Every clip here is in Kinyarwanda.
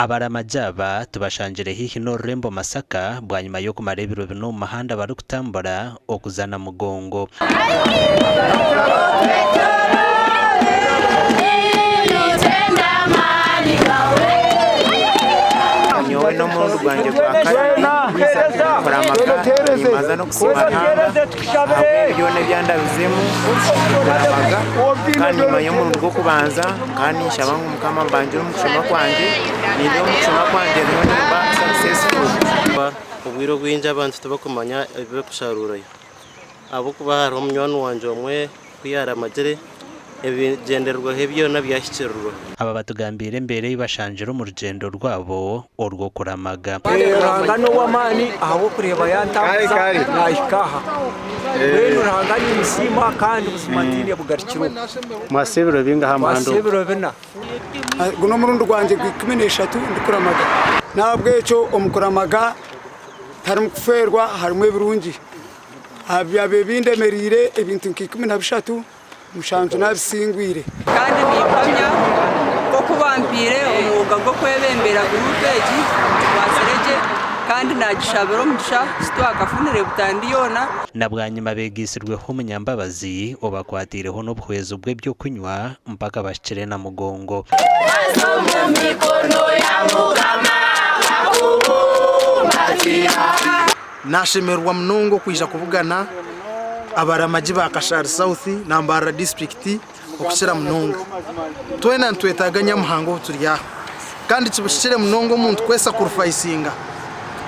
abaramajaba tubashanjire hihi n'orurembo Masaka bwa nyuma yo kumara ibiro bino mu mahanda bari kutambura okuzana mugongo. Nyowe no mundu gwanjye kwa kane kuramaga imaza no kusimana byone byandabizimu kuramaga kandi nyuma y'umuntu rwo kubanza kandi nshaba nk'umukama mbanjira umushoma kwanje ninde umushoma kwanje niho nimba successful ubwiro bw'inja abantu tubakumanya ibibe kusharurayo abo kuba hari umnywani wanje omwe kwiyara amagere ebigenderwa hebyo nabyashikirwa aba batugambire mbere y'ibashanjiro mu rugendo rwabo orwo kuramaga rangano w'amani aho kureba yantambuza nayikaha rero rangani misima kandi ubusimatine bugarikiro mwasebero binga hamando mwasebero bina guno murundo rwanje gwikumeneshatu ndikuramaga nabwo eco omukuramaga tari mukuferwa harimo ibirungi abyabe bindemerire ibintu nk'ikumenabishatu mushanju nabisingwire kandi nipamya ko kubampire umwuga gwo kwebembera gurupeji wasereje kandi nagishabero mugisha sitwakafunire butandiyona nabwanyuma begisirweho umunyambabazi obakwatireho n'ubuhwezo bwe byo kunywa mpaka bashikire na mugongo nashemerwa mnongo kwija kuvugana abaramaji ba Kashari South na Mbara district okushira mnongo twena ntwetaganya muhango turya kandi kibushire mnongo muntu kwesa kurufaisinga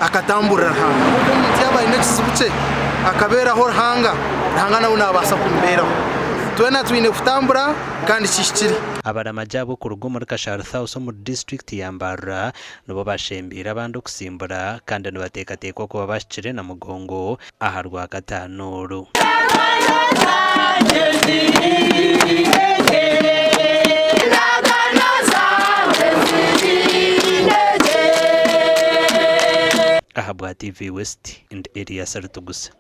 akatambura hanga uko muntu yabaye nekizibuce akabera ho hanga nawe nabasa kumbera twena twine kutambura kandi kishikiri abaramajabo ku rugo muri Kashari South mu district ya Mbara nubo bashembira abandi okusimbura kandi nibatekatekwa kuba bashikire na mugongo aharwa katanuru Ahabwa TV West and area Sartugusa.